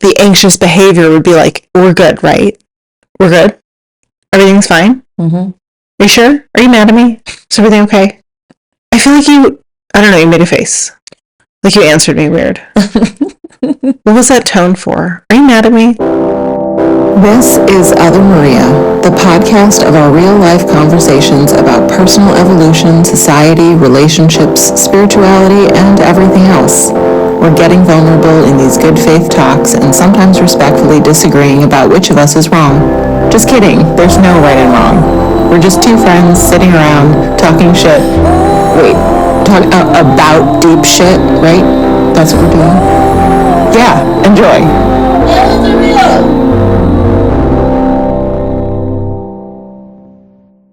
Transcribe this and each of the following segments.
the anxious behavior would be like, we're good, right? We're good? Everything's fine? Mm-hmm. Are you sure? Are you mad at me? Is everything okay? I feel like I don't know, you made a face. Like you answered me weird. What was that tone for? Are you mad at me? This is Other Maria, the podcast of our real-life conversations about personal evolution, society, relationships, spirituality, and everything else. We're getting vulnerable in these good faith talks and sometimes respectfully disagreeing about which of us is wrong. Just kidding, there's no right and wrong. We're just two friends sitting around talking shit. Wait, talk about deep shit, right? That's what we're doing? Yeah, enjoy.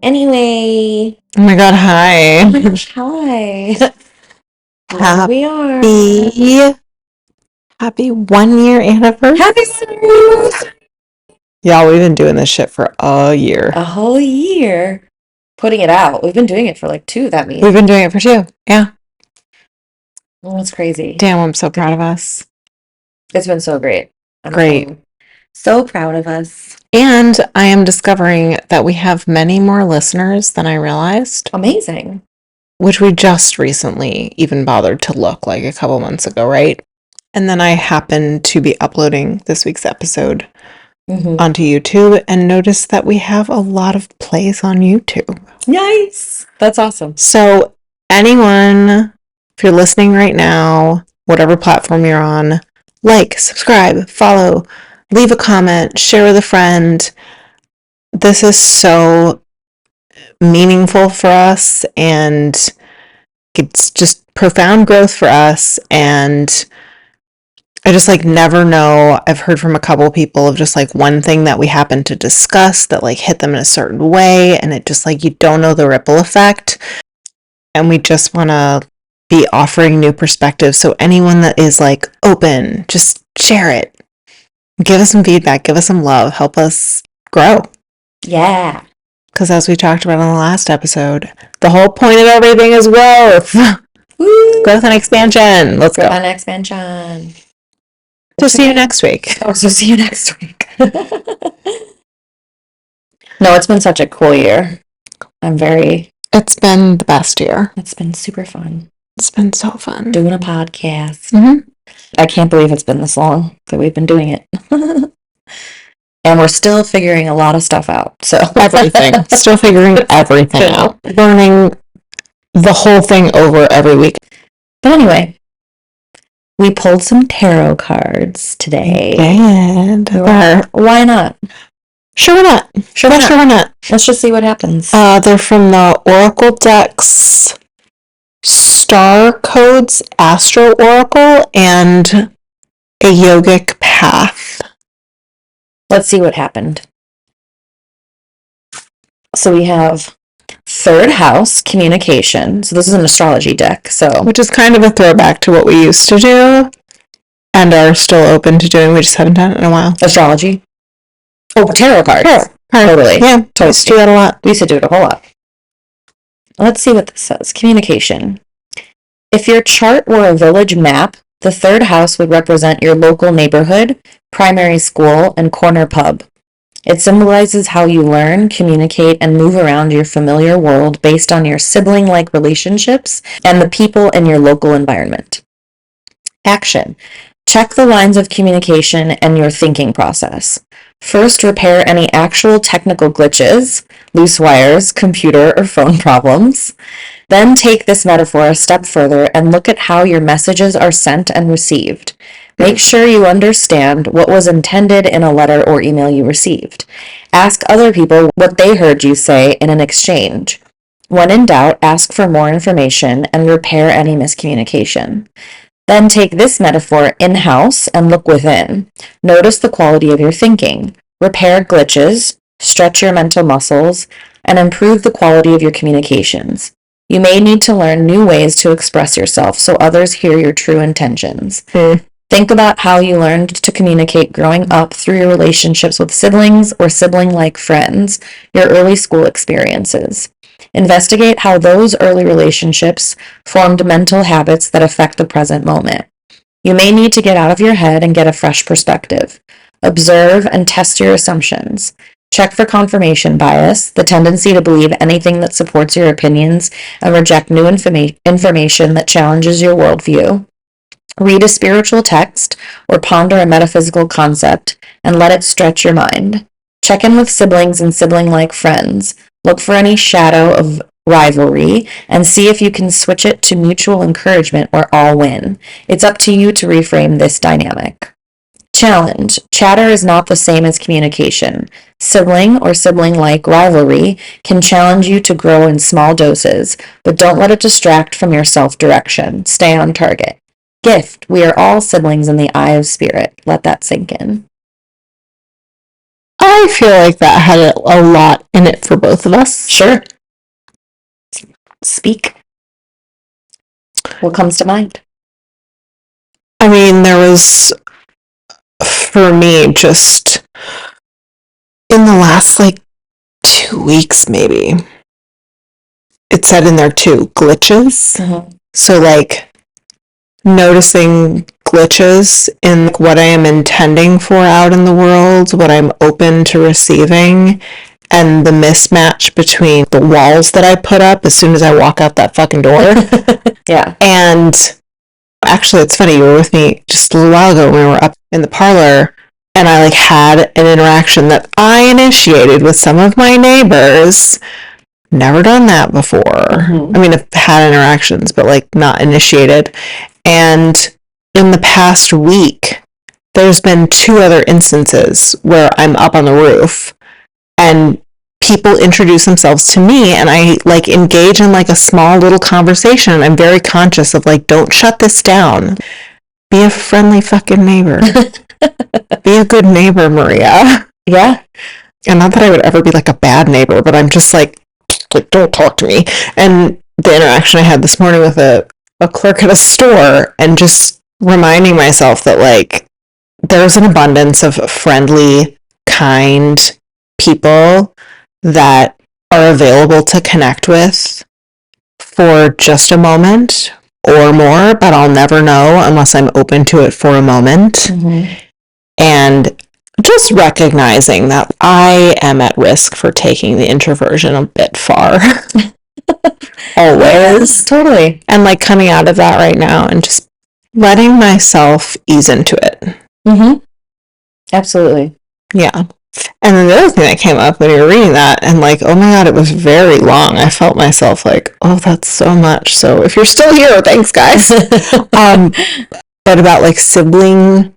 Anyway. Oh my god, hi. Oh my gosh, hi. Here we are. Happy 1 year anniversary. Happy 1 year anniversary. Y'all, we've been doing this shit for a year. A whole year. Putting it out. We've been doing it for like 2, that means. We've been doing it for 2. Yeah. Oh, that's crazy. Damn, I'm so proud of us. It's been so great. I'm so proud of us. And I am discovering that we have many more listeners than I realized. Amazing. Which we just recently even bothered to look like a couple months ago, right? And then I happened to be uploading this week's episode onto YouTube and noticed that we have a lot of plays on YouTube. Nice. That's awesome. So anyone, if you're listening right now, whatever platform you're on, like, subscribe, follow, leave a comment, share with a friend. This is so meaningful for us, and it's just profound growth for us. And I just like never know. I've heard from a couple people of just like one thing that we happen to discuss that like hit them in a certain way, and it just like you don't know the ripple effect. And we just want to be offering new perspectives. So anyone that is like open, just share it. Give us some feedback. Give us some love. Help us grow. Yeah. Because as we talked about in the last episode, the whole point of everything is growth. Woo. Growth and expansion. Let's go. Growth and expansion. So see you next week. Oh, so see you next week. No, it's been such a cool year. It's been the best year. It's been super fun. It's been so fun. Doing a podcast. Mm-hmm. I can't believe it's been this long that we've been doing it. And we're still figuring a lot of stuff out. So everything. Still figuring everything out. Learning the whole thing over every week. But anyway, we pulled some tarot cards today. And why not? Sure, why not? Sure, why not? Let's just see what happens. They're from the Oracle decks, Star Codes, Astro Oracle, and a Yogic Path. Let's see what happened. So we have third house, communication. So this is an astrology deck. Which is kind of a throwback to what we used to do and are still open to doing. We just haven't done it in a while. Astrology. Oh, tarot cards. Tarot. Totally. Yeah, totally. We used to do that a lot. We used to do it a whole lot. Let's see what this says. Communication. If your chart were a village map, the third house would represent your local neighborhood, primary school, and corner pub. It symbolizes how you learn, communicate, and move around your familiar world based on your sibling-like relationships and the people in your local environment. Action. Check the lines of communication and your thinking process. First, repair any actual technical glitches, loose wires, computer or phone problems. Then take this metaphor a step further and look at how your messages are sent and received. Make sure you understand what was intended in a letter or email you received. Ask other people what they heard you say in an exchange. When in doubt, ask for more information and repair any miscommunication. Then take this metaphor in-house and look within. Notice the quality of your thinking. Repair glitches, stretch your mental muscles, and improve the quality of your communications. You may need to learn new ways to express yourself so others hear your true intentions. Think about how you learned to communicate growing up through your relationships with siblings or sibling-like friends, your early school experiences. Investigate how those early relationships formed mental habits that affect the present moment. You may need to get out of your head and get a fresh perspective. Observe and test your assumptions. Check for confirmation bias, the tendency to believe anything that supports your opinions and reject new information that challenges your worldview. Read a spiritual text or ponder a metaphysical concept and let it stretch your mind. Check in with siblings and sibling-like friends. Look for any shadow of rivalry and see if you can switch it to mutual encouragement or all win. It's up to you to reframe this dynamic. Challenge. Chatter is not the same as communication. Sibling or sibling-like rivalry can challenge you to grow in small doses, but don't let it distract from your self-direction. Stay on target. Gift. We are all siblings in the eye of spirit. Let that sink in. I feel like that had a lot in it for both of us. Sure. Speak. What comes to mind? I mean, there was, for me, just in the last, 2 weeks, maybe, it said in there, too, glitches. Mm-hmm. So, noticing glitches in what I am intending for out in the world, what I'm open to receiving, and the mismatch between the walls that I put up as soon as I walk out that fucking door. Yeah. And actually, it's funny, you were with me just a little while ago when we were up in the parlor, and I had an interaction that I initiated with some of my neighbors. Never done that before. Mm-hmm. I mean, I've had interactions, but not initiated. And in the past week, there's been 2 other instances where I'm up on the roof and people introduce themselves to me and I engage in a small little conversation. And I'm very conscious of don't shut this down. Be a friendly fucking neighbor. Be a good neighbor, Maria. Yeah. And not that I would ever be a bad neighbor, but I'm just don't talk to me. And the interaction I had this morning with a clerk at a store and just reminding myself that there's an abundance of friendly, kind people that are available to connect with for just a moment or more, but I'll never know unless I'm open to it for a moment. Mm-hmm. And just recognizing that I am at risk for taking the introversion a bit far. Always. Totally. And coming out of that right now and just letting myself ease into it. Mm-hmm. Absolutely. Yeah. And then the other thing that came up when you were reading that, and oh my God, it was very long. I felt myself oh, that's so much. So if you're still here, thanks, guys. But about sibling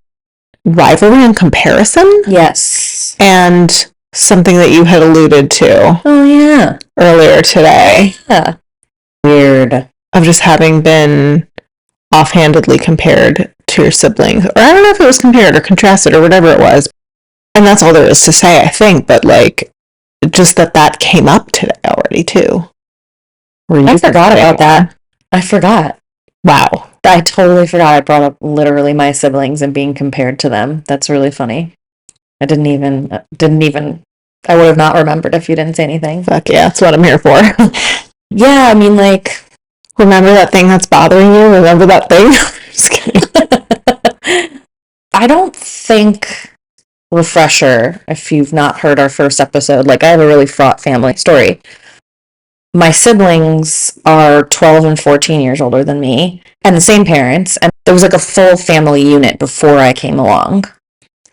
rivalry and comparison. Yes. And something that you had alluded to. Oh, yeah. Earlier today. Yeah. Weird. Of just having been offhandedly compared to your siblings. Or I don't know if it was compared or contrasted or whatever it was. And that's all there is to say, I think. But just that came up today already too. I forgot about that. I forgot. Wow. I totally forgot I brought up literally my siblings and being compared to them. That's really funny. I didn't even, I would have not remembered if you didn't say anything. Fuck yeah, that's what I'm here for. Yeah, I mean, remember that thing that's bothering you? Remember that thing? Just kidding. I don't think, refresher, if you've not heard our first episode, I have a really fraught family story. My siblings are 12 and 14 years older than me, and the same parents, and there was a full family unit before I came along.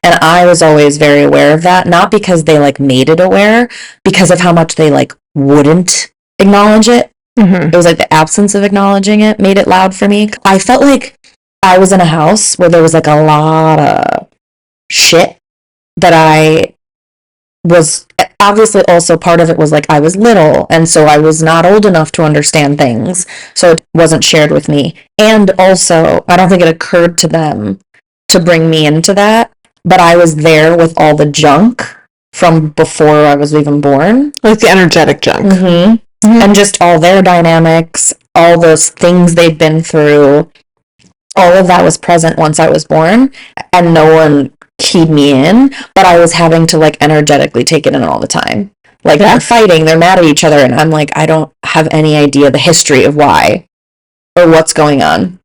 And I was always very aware of that, not because they made it aware, because of how much they wouldn't acknowledge it. Mm-hmm. It was the absence of acknowledging it made it loud for me. I felt I was in a house where there was a lot of shit that I was obviously also part of it was I was little, and so I was not old enough to understand things, so it wasn't shared with me. And also, I don't think it occurred to them to bring me into that, but I was there with all the junk from before I was even born. The energetic junk. Mm-hmm. Mm-hmm. And just all their dynamics, all those things they'd been through, all of that was present once I was born, and no one keyed me in, but I was having to energetically take it in all the time. They're fighting, they're mad at each other, and I'm I don't have any idea the history of why or what's going on.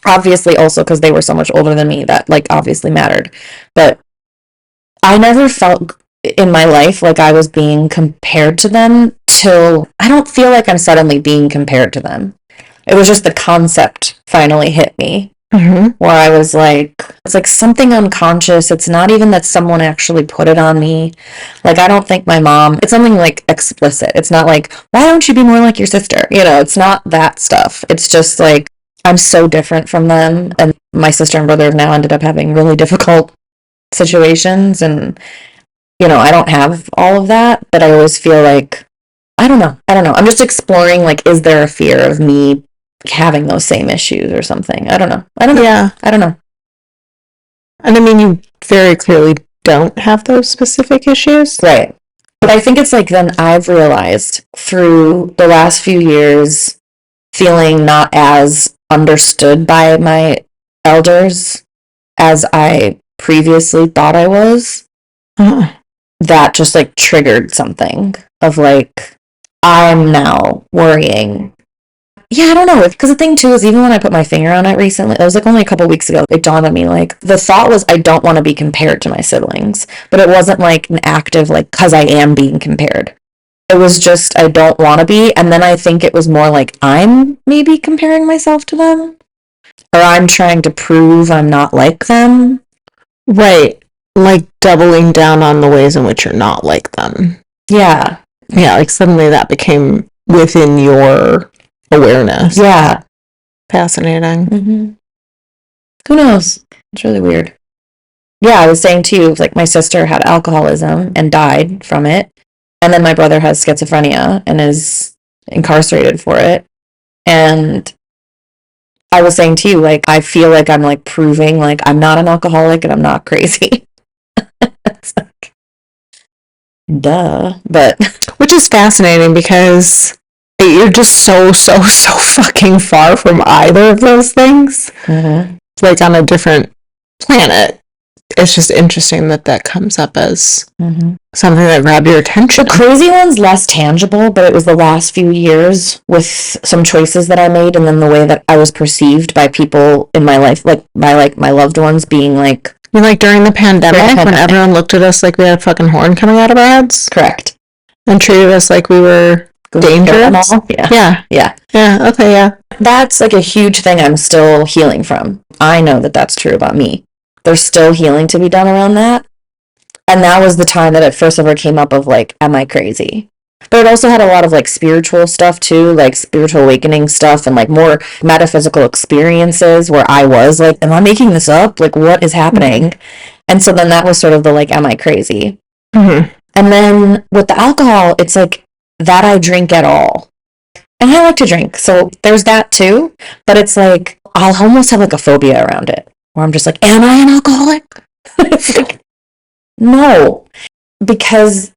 Obviously also because they were so much older than me, that like obviously mattered. But I never felt in my life like I was being compared to them till I don't feel like I'm suddenly being compared to them. It was just the concept finally hit me. Where I was like, it's like something unconscious. It's not even that someone actually put it on me. Like, I don't think my mom, it's something like explicit. It's not like, why don't you be more like your sister? You know, it's not that stuff. It's just like, I'm so different from them. And my sister and brother have now ended up having really difficult situations. And, you know, I don't have all of that, but I always feel like, I don't know. I'm just exploring, like, is there a fear of me having those same issues or something? I don't know. Yeah. I don't know. And I mean, you very clearly don't have those specific issues. Right. But I think it's like then I've realized through the last few years feeling not as understood by my elders as I previously thought I was, that just like triggered something of like, I'm now worrying. Yeah, I don't know. Because the thing too is, even when I put my finger on it recently, it was like only a couple weeks ago, it dawned on me, like, the thought was I don't want to be compared to my siblings. But it wasn't like an active, like, because I am being compared. It was just, I don't want to be. And then I think it was more like I'm maybe comparing myself to them. Or I'm trying to prove I'm not like them. Right. Like doubling down on the ways in which you're not like them. Yeah. Yeah, like suddenly that became within your awareness. Yeah. Fascinating. Mm-hmm. Who knows? It's really weird. Yeah, I was saying to you, like, my sister had alcoholism and died from it. And then my brother has schizophrenia and is incarcerated for it. And I was saying to you, like, I feel like I'm, like, proving, like, I'm not an alcoholic and I'm not crazy. It's like, duh. But which is fascinating because you're just so fucking far from either of those things. Like on a different planet. It's just interesting that comes up as something that grabbed your attention. The crazy one's less tangible, but it was the last few years with some choices that I made, and then the way that I was perceived by people in my life, like my loved ones being like... You mean like during the pandemic, when everyone looked at us like we had a fucking horn coming out of our heads? Correct. And treated us like we were dangerous? Yeah. Okay, yeah. That's like a huge thing I'm still healing from. I know that that's true about me. There's still healing to be done around that. And that was the time that it first ever came up of like, am I crazy? But it also had a lot of like spiritual stuff too, like spiritual awakening stuff and like more metaphysical experiences where I was like, am I making this up? Like, what is happening? And so then that was sort of the like, am I crazy? And then with the alcohol, it's like that I drink at all. And I like to drink. So there's that too. But it's like, I'll almost have like a phobia around it. Where I'm just like, am I an alcoholic? It's like, no. Because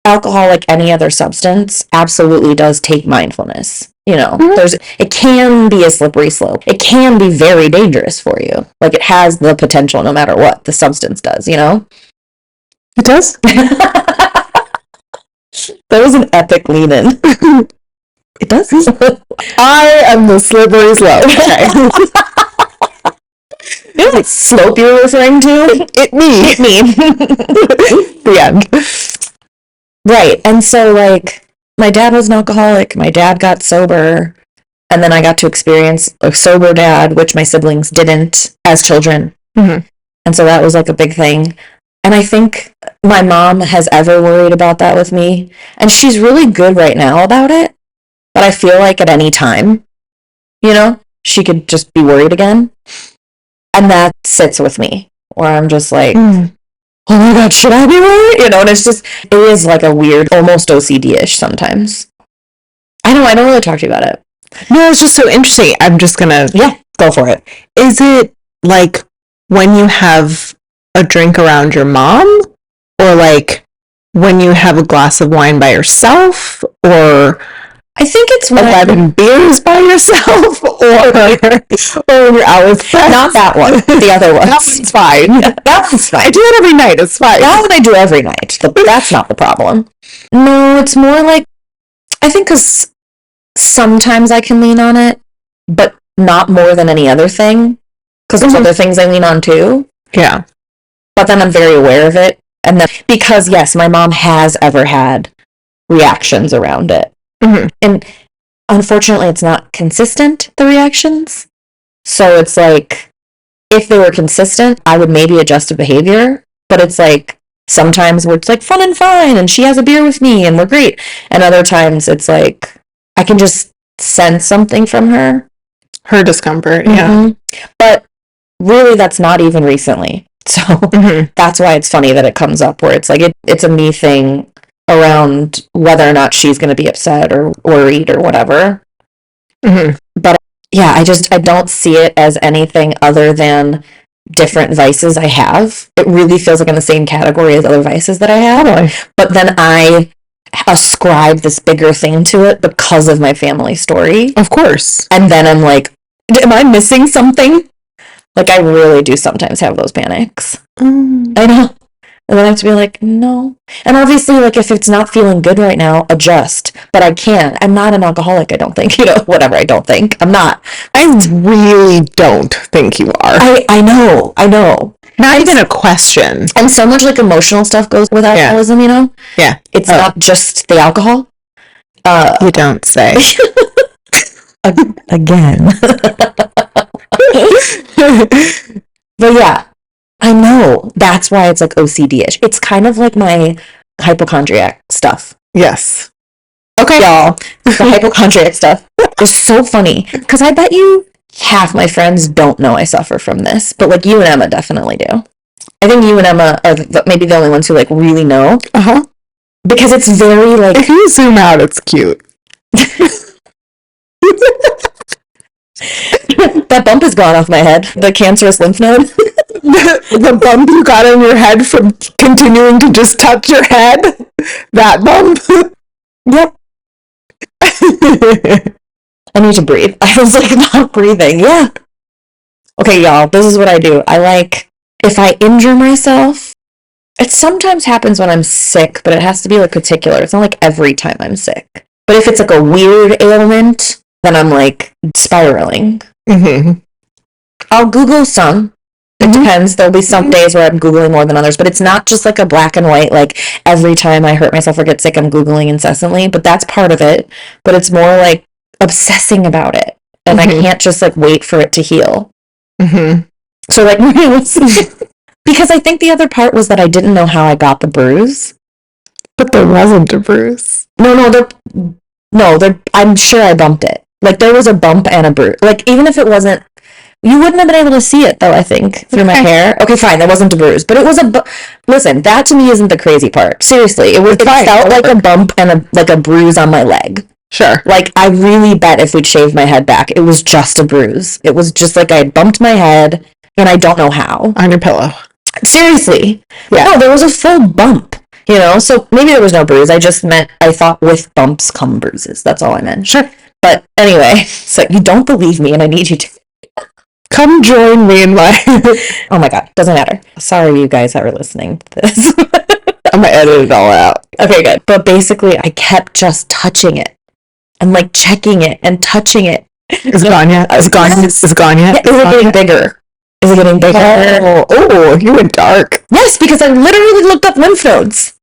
alcohol, like any other substance, absolutely does take mindfulness. You know, it can be a slippery slope. It can be very dangerous for you. Like it has the potential no matter what the substance does, you know? It does? That was an epic lean in. It does? I am the slippery slope. Okay. You know what slope you were referring to? Me. The end. Right. And so, like, my dad was an alcoholic. My dad got sober. And then I got to experience a sober dad, which my siblings didn't as children. And so that was, like, a big thing. And I think my mom has ever worried about that with me. And she's really good right now about it. But I feel like at any time, you know, she could just be worried again. And that sits with me, where I'm just like, oh my God, should I be worried? You know, and it's just, it is like a weird, almost OCD-ish sometimes. I don't really talk to you about it. No, it's just so interesting. I'm just gonna... Yeah, go for it. Is it like when you have a drink around your mom? Or like when you have a glass of wine by yourself? Or... I think it's when 11 beers by yourself, or when you're out with friends. Not that one. The other one. That one's fine. That one's fine. I do it every night. It's fine. That one I do every night. That's not the problem. No, it's more like, I think because sometimes I can lean on it, but not more than any other thing, because there's other things I lean on too. Yeah. But then I'm very aware of it. And then, because yes, my mom has ever had reactions around it. Mm-hmm. And unfortunately, it's not consistent, the reactions. So it's like, if they were consistent, I would maybe adjust a behavior. But it's like, sometimes where it's like fun and fine, and she has a beer with me, and we're great. And other times it's like, I can just sense something from her. Her discomfort, yeah. But really, that's not even recently. So that's why it's funny that it comes up where it's like, it's a me thing around whether or not she's going to be upset or worried or whatever. But yeah, I don't see it as anything other than different vices I have. It really feels like in the same category as other vices that I have. But then I ascribe this bigger thing to it because of my family story. Of course. And then I'm like, am I missing something? Like, I really do sometimes have those panics. I know. And then I have to be like, no. And obviously, like, if it's not feeling good right now, adjust. But I can't. I'm not an alcoholic, I don't think. Whatever, I don't think. I'm not. I really don't think you are. I know. Not even a question. And so much, like, emotional stuff goes with alcoholism, Yeah. It's not just the alcohol. You don't say. Again. But yeah, I know. That's why it's like OCD-ish. It's kind of like my hypochondriac stuff. Yes. Okay, y'all. The hypochondriac stuff is so funny because I bet you half my friends don't know I suffer from this, but like you and Emma definitely do. I think you and Emma are maybe the only ones who like really know. Because it's very like... If you zoom out, it's cute. That bump is gone off my head. The cancerous lymph node. The bump you got on your head from continuing to just touch your head. That bump. Yep. I need to breathe. I was like not breathing. Yeah. Okay, y'all. This is what I do. I like, if I injure myself, it sometimes happens when I'm sick, but it has to be like particular. It's not like every time I'm sick. But if it's like a weird ailment, then I'm like spiraling. I'll Google some. It depends. There'll be some days where I'm Googling more than others, but it's not just like a black and white, like every time I hurt myself or get sick, I'm Googling incessantly, but that's part of it. But it's more like obsessing about it. And I can't just like wait for it to heal. So like, because I think the other part was that I didn't know how I got the bruise. But there wasn't a bruise. No, I'm sure I bumped it. Like there was a bump and a bruise. Like even if it wasn't, you wouldn't have been able to see it though, I think, through my hair. Okay, fine, there wasn't a bruise. But it was listen, that to me isn't the crazy part. Seriously, it felt like a bump and a bruise on my leg. Sure. Like, I really bet if we'd shaved my head back, it was just a bruise. It was just like I had bumped my head, and I don't know how. On your pillow. Seriously. Yeah. No, there was a full bump, So maybe there was no bruise. I just meant, I thought with bumps come bruises. That's all I meant. Sure. But anyway, so you don't believe me, and I need you to. Come join me in my... Oh my god, doesn't matter. Sorry you guys that were listening to this. I'm gonna edit it all out. Okay, good. But basically, I kept just touching it. And like checking it and touching it. Is it gone yet? Is it gone yet? Is it gone yet? Yeah, is it getting bigger? Is it getting bigger? Oh, you went dark. Yes, because I literally looked up lymph nodes.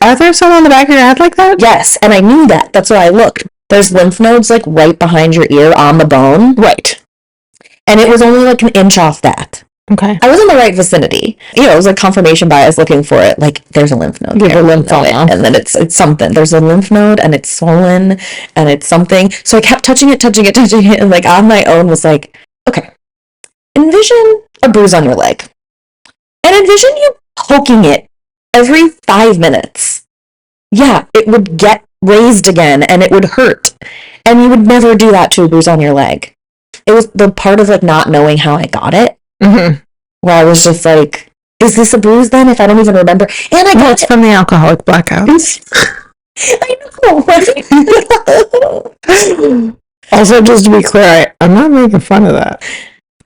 Are there some on the back of your head like that? Yes, and I knew that. That's why I looked. There's lymph nodes like right behind your ear on the bone. Right. And it was only like an inch off that. Okay. I was in the right vicinity. It was like confirmation bias looking for it. Like, there's a lymph node. There's a lymph node. And then it's something. There's a lymph node and it's swollen and it's something. So I kept touching it. And like on my own was like, okay, envision a bruise on your leg. And envision you poking it every 5 minutes. Yeah, it would get raised again and it would hurt. And you would never do that to a bruise on your leg. It was the part of like not knowing how I got it. Where I was just like, is this a bruise then if I don't even remember? And I got it's from the alcoholic blackout. I know, right? Also, just to be clear, I'm not making fun of that.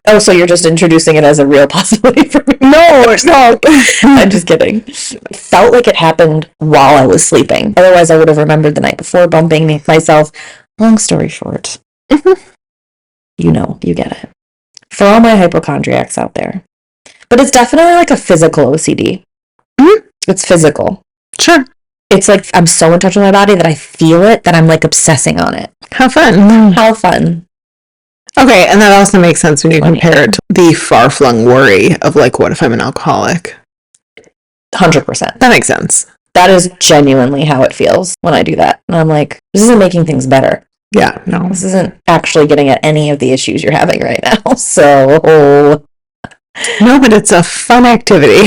Oh, so you're just introducing it as a real possibility for me? No, it's not. I'm just kidding. It felt like it happened while I was sleeping. Otherwise, I would have remembered the night before bumping myself. Long story short. you know, you get it. For all my hypochondriacs out there. But it's definitely like a physical OCD. Mm-hmm. It's physical. Sure. It's like I'm so in touch with my body that I feel it, that I'm like obsessing on it. How fun. How fun. Okay, and that also makes sense when you compare it to the far-flung worry of like, what if I'm an alcoholic? 100%. That makes sense. That is genuinely how it feels when I do that. And I'm like, this isn't making things better. Yeah, no. This isn't actually getting at any of the issues you're having right now. So... No, but it's a fun activity.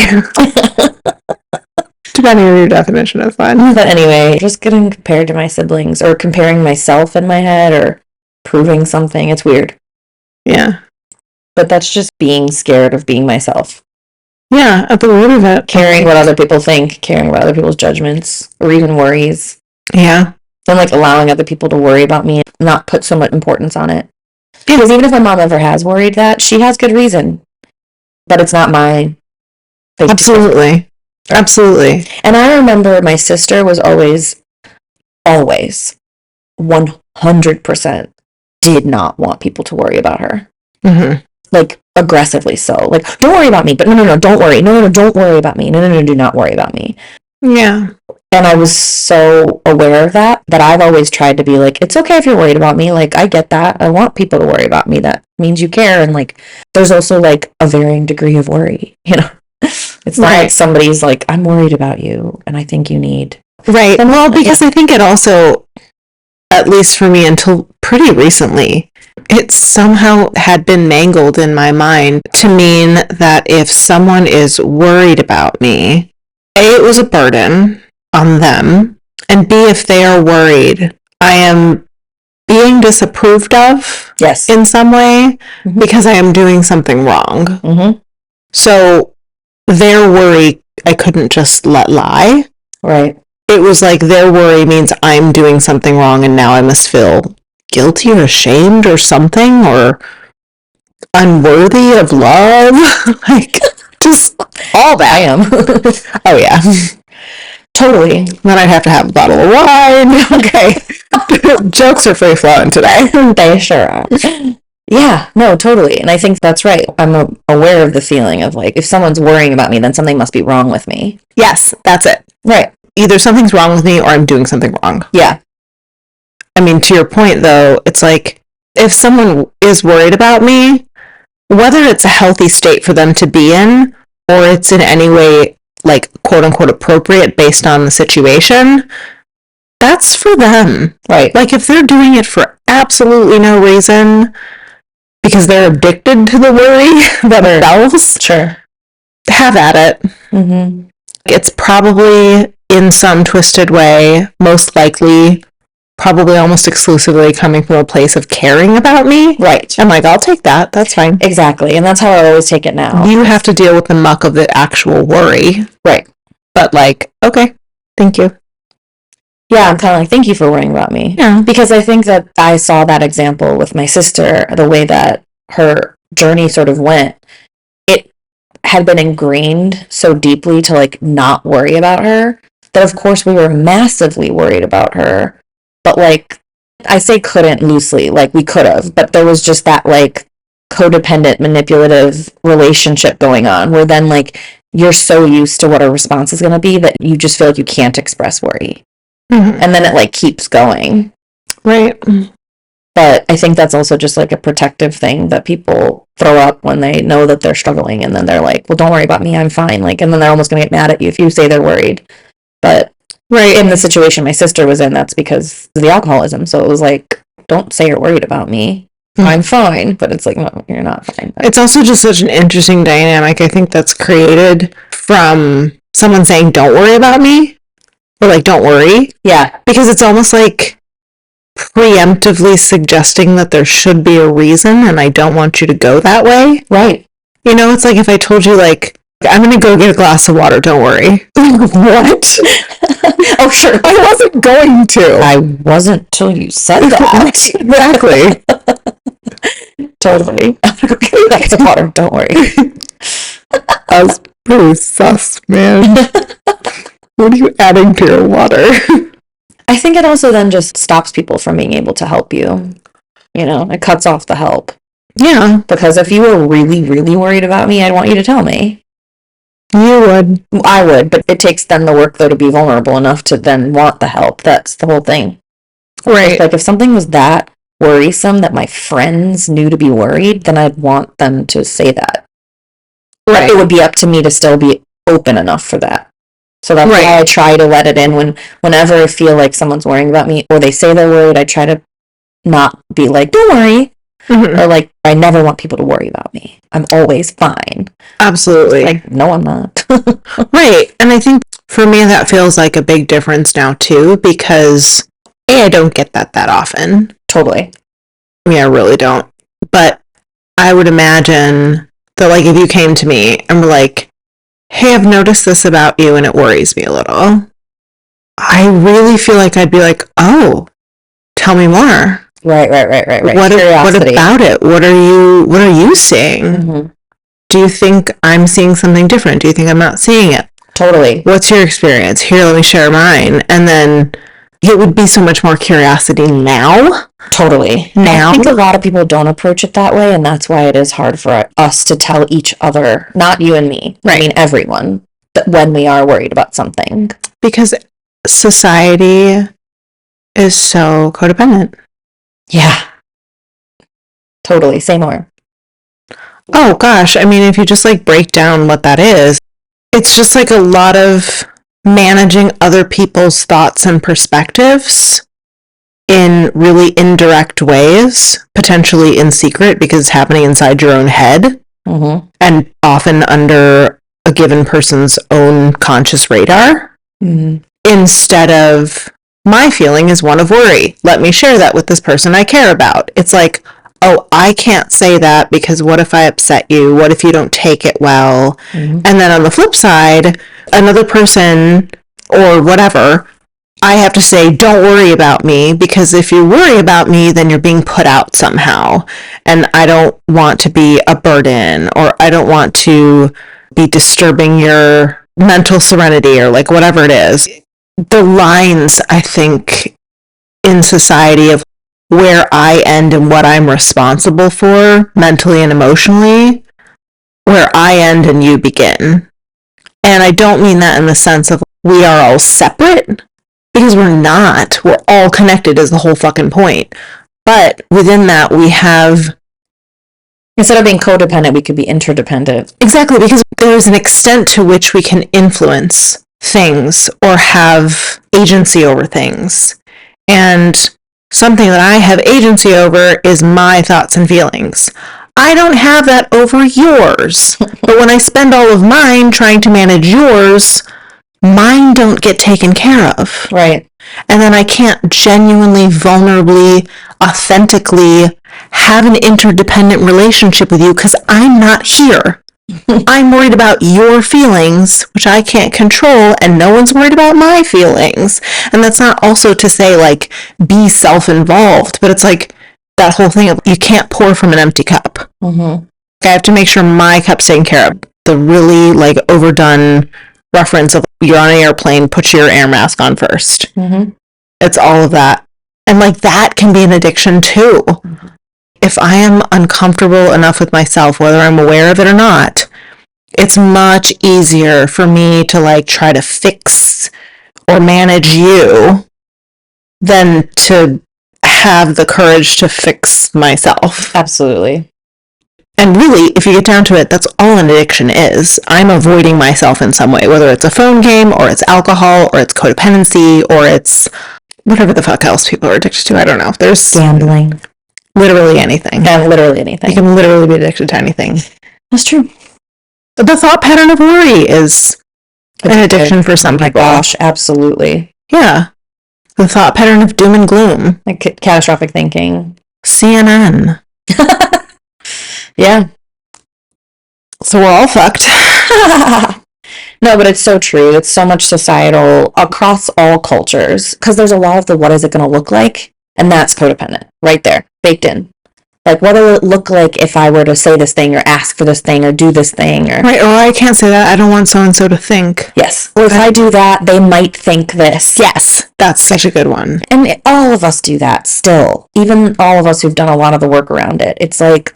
Depending on your definition of fun. But anyway, just getting compared to my siblings or comparing myself in my head or proving something. It's weird. Yeah. But that's just being scared of being myself. Yeah, at the root of it. Caring what other people think, caring about other people's judgments, or even worries. Yeah. And like allowing other people to worry about me, not put so much importance on it. Because even if my mom ever has worried that, she has good reason. But it's not my thing. Absolutely. Absolutely. And I remember my sister was always 100% did not want people to worry about her. Mm-hmm. Like, aggressively so. Like, don't worry about me, but no, don't worry. No, don't worry about me. No, do not worry about me. Yeah. And I was so aware of that I've always tried to be like, it's okay if you're worried about me. Like, I get that. I want people to worry about me. That means you care. And like, there's also like a varying degree of worry, you know? It's not like somebody's like, I'm worried about you and I think you need. Right. Well, because I think it also, at least for me until pretty recently, it somehow had been mangled in my mind to mean that if someone is worried about me, A, it was a burden on them, and B, if they are worried, I am being disapproved of in some way because I am doing something wrong. Mm-hmm. So their worry, I couldn't just let lie. Right. It was like their worry means I'm doing something wrong and now I must feel guilty or ashamed or something or unworthy of love. Like, just all that. I am. Oh, yeah. Totally. Then I'd have to have a bottle of wine. Okay. Jokes are free flowing today. They sure are. Yeah, no, totally. And I think that's right. I'm aware of the feeling of like, if someone's worrying about me, then something must be wrong with me. Yes, that's it. Right. Either something's wrong with me or I'm doing something wrong. Yeah. I mean, to your point, though, it's like, if someone is worried about me, whether it's a healthy state for them to be in, or it's in any way, like, quote-unquote, appropriate based on the situation, that's for them. Right. Like, if they're doing it for absolutely no reason, because they're addicted to the worry themselves, sure, have at it. Mm-hmm. It's probably, in some twisted way, most likely, probably almost exclusively coming from a place of caring about me. Right. I'm like, I'll take that. That's fine. Exactly. And that's how I always take it now. You have to deal with the muck of the actual worry. Right. But like, okay, thank you. Yeah, I'm kind of like, thank you for worrying about me. Yeah. Because I think that I saw that example with my sister, the way that her journey sort of went. It had been ingrained so deeply to like not worry about her that of course we were massively worried about her. But like, I say couldn't loosely, like we could have, but there was just that like codependent, manipulative relationship going on where then like you're so used to what a response is going to be that you just feel like you can't express worry. Mm-hmm. And then it like keeps going. Right. But I think that's also just like a protective thing that people throw up when they know that they're struggling. And then they're like, well, don't worry about me. I'm fine. Like, and then they're almost going to get mad at you if you say they're worried. But right in the situation my sister was in, that's because of the alcoholism. So it was like, don't say you're worried about me. Mm-hmm. I'm fine. But it's like, no, you're not fine. It's also just such an interesting dynamic. I think that's created from someone saying, don't worry about me. Or like, don't worry. Yeah. Because it's almost like preemptively suggesting that there should be a reason and I don't want you to go that way. Right. You know, it's like if I told you, like, I'm going to go get a glass of water, don't worry. What? Oh, sure. I wasn't going to. I wasn't till you said that. Exactly. Totally. I'm going to go get a glass of water, don't worry. That's pretty sus, man. What are you adding to your water? I think it also then just stops people from being able to help you. You know, it cuts off the help. Yeah. Because if you were really, really worried about me, I'd want you to tell me. You would. I would, but it takes then the work, though, to be vulnerable enough to then want the help. That's the whole thing. Right. Like, if something was that worrisome that my friends knew to be worried, then I'd want them to say that. Right. It would be up to me to still be open enough for that. So that's why I try to let it in whenever I feel like someone's worrying about me, or they say they're worried, I try to not be like, don't worry. Or like, I never want people to worry about me. I'm always fine. Absolutely. Like, no, I'm not. Right. And I think for me that feels like a big difference now too, because I don't get that often. Totally. I mean, I really don't. But I would imagine that, like, if you came to me and were like, hey, I've noticed this about you and it worries me a little, I really feel like I'd be like, oh, tell me more. Right. What about it? What are you seeing? Mm-hmm. Do you think I'm seeing something different? Do you think I'm not seeing it? Totally. What's your experience? Here, let me share mine. And then it would be so much more curiosity now. Totally. Now. I think a lot of people don't approach it that way, and that's why it is hard for us to tell each other, not you and me, right. I mean everyone, that when we are worried about something. Because society is so codependent. Yeah. Totally. Say more. Oh gosh, I mean, if you just like break down what that is, it's just like a lot of managing other people's thoughts and perspectives in really indirect ways, potentially in secret because it's happening inside your own head, and often under a given person's own conscious radar, instead of, my feeling is one of worry. Let me share that with this person I care about. It's like, oh, I can't say that because what if I upset you? What if you don't take it well? And then on the flip side, another person or whatever, I have to say, don't worry about me, because if you worry about me, then you're being put out somehow. And I don't want to be a burden, or I don't want to be disturbing your mental serenity, or like whatever it is. The lines, I think, in society of where I end and what I'm responsible for mentally and emotionally, where I end and you begin. And I don't mean that in the sense of we are all separate, because we're not. We're all connected is the whole fucking point. But within that, we have... Instead of being codependent, we could be interdependent. Exactly, because there's an extent to which we can influence things or have agency over things. And something that I have agency over is my thoughts and feelings. I don't have that over yours. But when I spend all of mine trying to manage yours, mine don't get taken care of. Right. And then I can't genuinely, vulnerably, authentically have an interdependent relationship with you because I'm not here. I'm worried about your feelings, which I can't control, and no one's worried about my feelings. And that's not also to say, like, be self-involved, but it's like that whole thing of you can't pour from an empty cup. I have to make sure my cup's taken care of. The really, like, overdone reference of you're on an airplane, put your air mask on first. It's all of that. And, like, that can be an addiction, too. If I am uncomfortable enough with myself, whether I'm aware of it or not, it's much easier for me to like try to fix or manage you than to have the courage to fix myself. Absolutely. And really, if you get down to it, that's all an addiction is. I'm avoiding myself in some way, whether it's a phone game or it's alcohol or it's codependency or it's whatever the fuck else people are addicted to. I don't know. There's gambling. Literally anything. Yeah, literally anything. You can literally be addicted to anything. That's true. The thought pattern of worry is an addiction for some people. Oh my gosh, absolutely. Yeah. The thought pattern of doom and gloom. Like catastrophic thinking. CNN. Yeah. So we're all fucked. No, but it's so true. It's so much societal across all cultures. Because there's a lot of the what is it going to look like? And that's codependent. Right there. Baked in. Like, what will it look like if I were to say this thing or ask for this thing or do this thing? Or right, or I can't say that. I don't want so-and-so to think. Yes. Or if I do that, they might think this. Yes. That's such a good one. And all of us do that still. Even all of us who've done a lot of the work around it. It's like,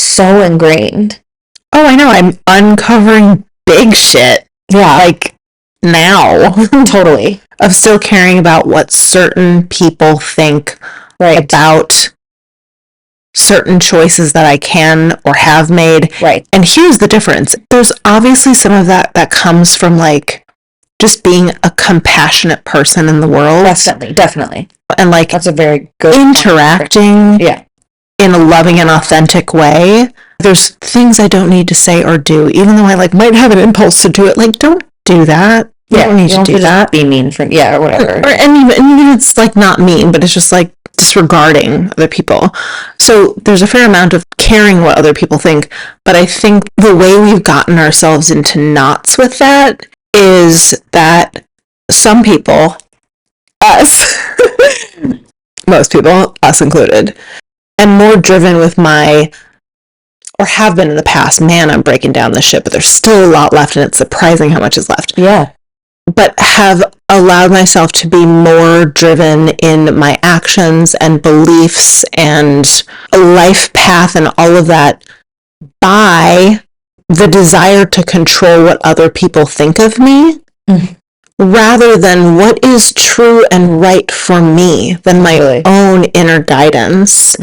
so ingrained. Oh, I know. I'm uncovering big shit. Yeah. Like, now. Totally. Of still caring about what certain people think about certain choices that I can or have made. Right. And here's the difference. There's obviously some of that comes from, like, just being a compassionate person in the world. Definitely. And, like, that's a very good interacting in a loving and authentic way. There's things I don't need to say or do, even though I, like, might have an impulse to do it. Like, don't do that. You don't need to do that. Be mean or whatever. And even it's, like, not mean, but it's just, like, disregarding other people. So there's a fair amount of caring what other people think, but I think the way we've gotten ourselves into knots with that is that some people, us, most people, us included, and more driven with or have been in the past, man, I'm breaking down the ship, but there's still a lot left, and it's surprising how much is left. Yeah. But have allowed myself to be more driven in my actions and beliefs and a life path and all of that by the desire to control what other people think of me, rather than what is true and right for me, than my own inner guidance.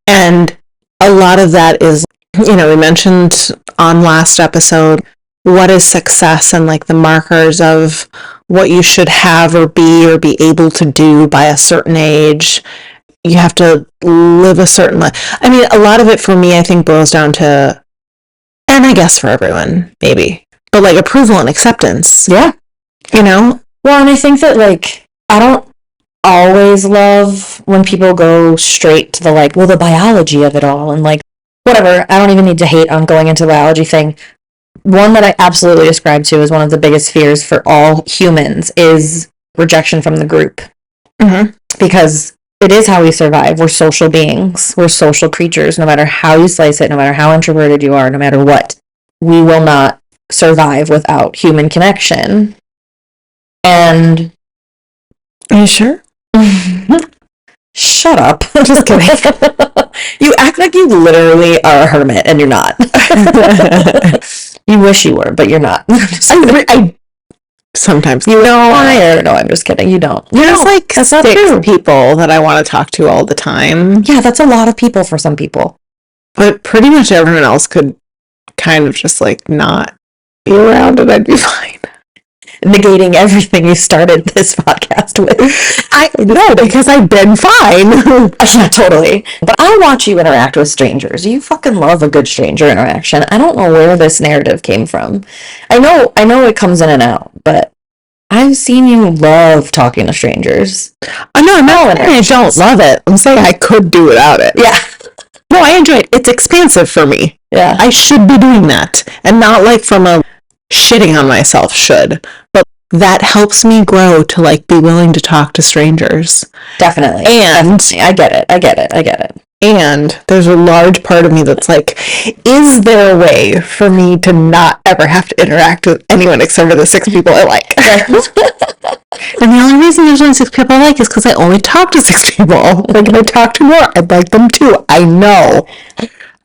And a lot of that is, we mentioned on last episode, what is success and, like, the markers of what you should have or be able to do by a certain age. You have to live a certain life. I mean, a lot of it for me, I think, boils down to, and I guess for everyone, maybe, but, like, approval and acceptance. Yeah. Well, and I think that, like, I don't always love when people go straight to the, like, the biology of it all and, like, whatever. I don't even need to hate on going into the biology thing. One that I absolutely ascribe to as one of the biggest fears for all humans is rejection from the group. Because it is how we survive. We're social beings. We're social creatures. No matter how you slice it, no matter how introverted you are, no matter what, we will not survive without human connection. And... Are you sure? Shut up. Just kidding. You act like you literally are a hermit, and you're not. You wish you were, but you're not. I sometimes No, I'm just kidding. You don't. There's like that's 6 people that I want to talk to all the time. Yeah, that's a lot of people for some people. But pretty much everyone else could kind of just, like, not be around and I'd be fine. Negating everything you started this podcast with. I know, because I've been fine. Yeah, totally. But I watch you interact with strangers. You fucking love a good stranger interaction. I don't know where this narrative came from. I know it comes in and out, but I've seen you love talking to strangers. No, I'm not saying I don't love it. I'm saying I could do without it. Yeah. No, I enjoy it. It's expansive for me. Yeah. I should be doing that. And not, like, from a shitting on myself should, but that helps me grow to, like, be willing to talk to strangers. Definitely. And I get it. And there's a large part of me that's like, is there a way for me to not ever have to interact with anyone except for the 6 people I like? And the only reason there's only 6 people I like is because I only talk to 6 people. Like, if I talk to more, I'd like them too. I know.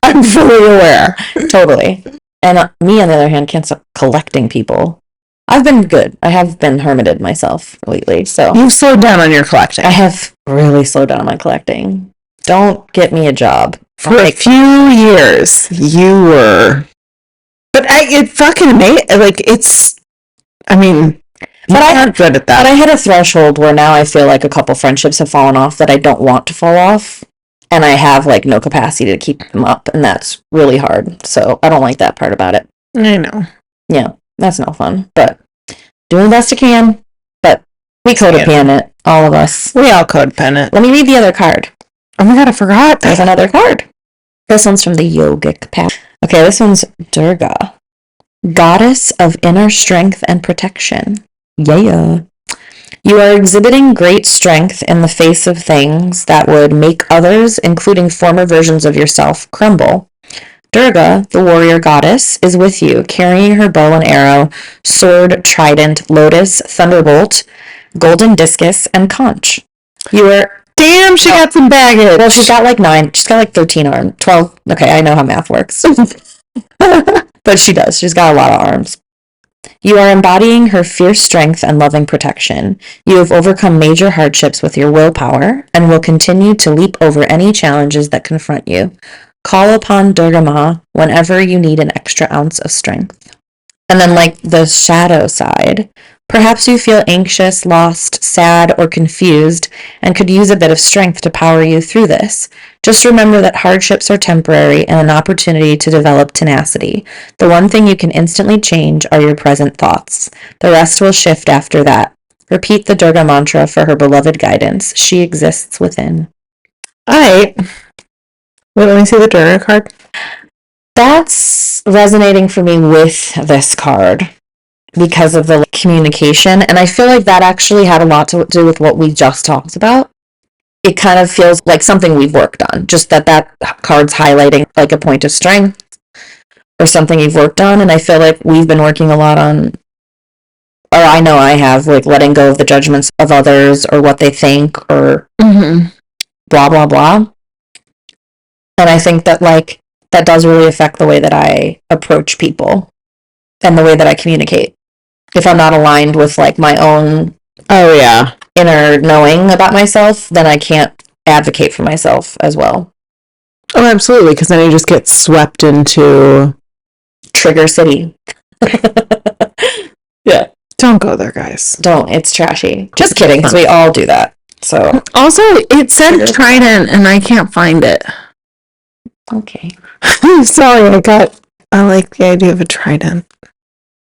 I'm fully aware. Totally. And me, on the other hand, can't stop collecting people. I've been good. I have been hermited myself lately, so... You've slowed down on your collecting. I have really slowed down on my collecting. Don't get me a job. For a few years, you were... But it fucking made... Like, it's... I mean... But I'm not good at that. But I hit a threshold where now I feel like a couple friendships have fallen off that I don't want to fall off. And I have, like, no capacity to keep them up, and that's really hard. So I don't like that part about it. I know. Yeah, that's no fun. But doing the best I can. But we codependent it, all of us. We all codependent. Let me read the other card. Oh my god, I forgot. There's another card. This one's from the yogic path. Okay, this one's Durga, goddess of inner strength and protection. Yeah. You are exhibiting great strength in the face of things that would make others, including former versions of yourself, crumble. Durga, the warrior goddess, is with you, carrying her bow and arrow, sword, trident, lotus, thunderbolt, golden discus, and conch. You are Damn, she got some baggage. Well, she's got like 9. She's got like 13 arms. 12. Okay, I know how math works. But she does. She's got a lot of arms. You are embodying her fierce strength and loving protection. You have overcome major hardships with your willpower and will continue to leap over any challenges that confront you. Call upon Durga Ma whenever you need an extra ounce of strength. And then, like, the shadow side. Perhaps you feel anxious, lost, sad, or confused, and could use a bit of strength to power you through this. Just remember that hardships are temporary and an opportunity to develop tenacity. The one thing you can instantly change are your present thoughts. The rest will shift after that. Repeat the Durga mantra for her beloved guidance. She exists within. Alright. Wait, let me see the Durga card. That's resonating for me with this card because of the communication. And I feel like that actually had a lot to do with what we just talked about. It kind of feels like something we've worked on, just that card's highlighting like a point of strength or something you've worked on. And I feel like we've been working a lot on, or I know I have, like letting go of the judgments of others or what they think or blah, blah, blah. And I think that like that does really affect the way that I approach people and the way that I communicate. If I'm not aligned with like my own inner knowing about myself, then I can't advocate for myself as well. Oh, absolutely, because then you just get swept into Trigger City. Yeah. Don't go there, guys. Don't. It's trashy. Just kidding, because we all do that. So also, it said trident, and I can't find it. Okay. Sorry, I like the idea of a trident.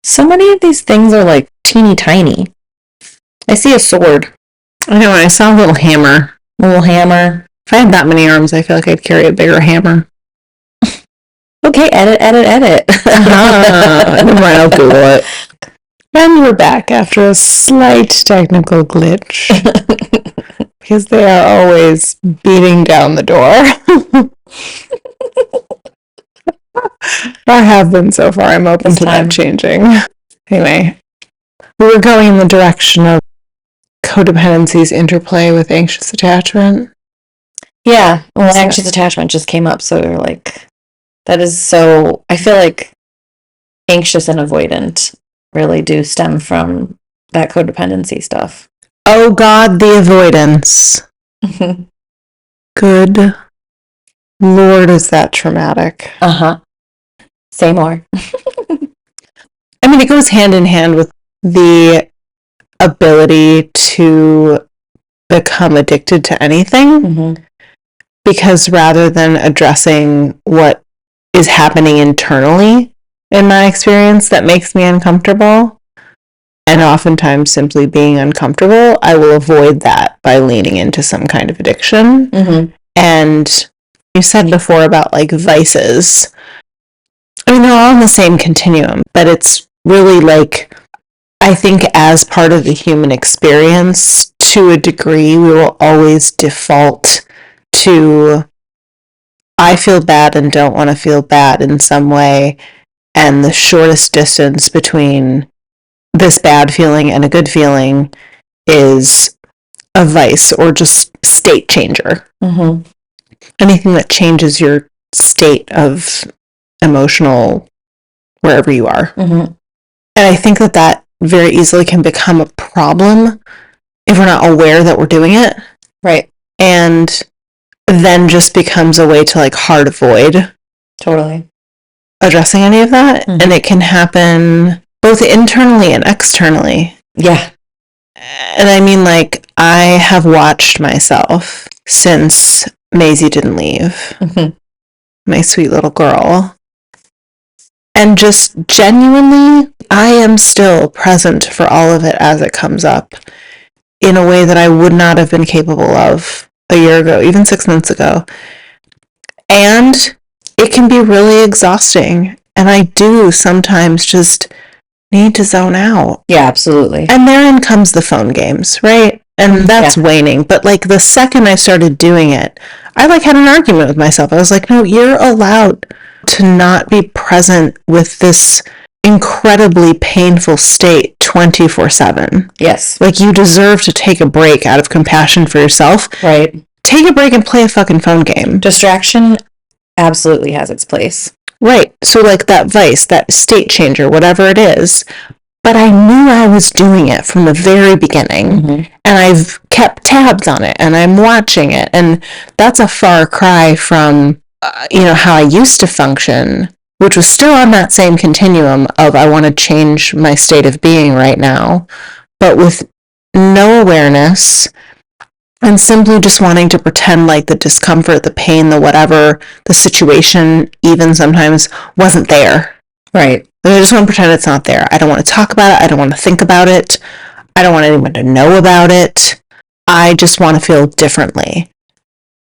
So many of these things are like teeny tiny. I see a sword. I know, I saw a little hammer. A little hammer. If I had that many arms, I feel like I'd carry a bigger hammer. Okay, edit. Never mind, I'll Google it. And we're back after a slight technical glitch. Because they are always beating down the door. I have been so far. I'm open to that changing. Anyway, we were going in the direction of codependency's interplay with anxious attachment. Yeah, well, anxious attachment just came up, so you're like, that is so, I feel like anxious and avoidant really do stem from that codependency stuff. Oh God, the avoidance. Good Lord, is that traumatic. Say more. I mean, it goes hand in hand with the ability to become addicted to anything. Because rather than addressing what is happening internally, in my experience, that makes me uncomfortable, and oftentimes simply being uncomfortable, I will avoid that by leaning into some kind of addiction. And you said before about like vices. I mean, they're all on the same continuum, but it's really like, I think as part of the human experience, to a degree, we will always default to, I feel bad and don't want to feel bad in some way, and the shortest distance between this bad feeling and a good feeling is a vice or just state changer. Anything that changes your state of emotional wherever you are. And I think that very easily can become a problem if we're not aware that we're doing it. Right. And then just becomes a way to like hard avoid Totally addressing any of that. And it can happen both internally and externally. Yeah. And I mean, like, I have watched myself since Maisie didn't leave. My sweet little girl. And just genuinely, I am still present for all of it as it comes up in a way that I would not have been capable of a year ago, even 6 months ago. And it can be really exhausting. And I do sometimes just need to zone out. Yeah, absolutely. And therein comes the phone games, right? And that's waning. But like the second I started doing it, I like had an argument with myself. I was like, no, you're allowed to not be present with this incredibly painful state 24/7. Yes. Like, you deserve to take a break out of compassion for yourself. Right. Take a break and play a fucking phone game. Distraction absolutely has its place. Right. So, like, that vice, that state changer, whatever it is, but I knew I was doing it from the very beginning, and I've kept tabs on it, and I'm watching it, and that's a far cry from, how I used to function, which was still on that same continuum of I want to change my state of being right now, but with no awareness, and simply just wanting to pretend like the discomfort, the pain, the whatever, the situation even sometimes wasn't there. Right. I just want to pretend it's not there. I don't want to talk about it. I don't want to think about it. I don't want anyone to know about it. I just want to feel differently.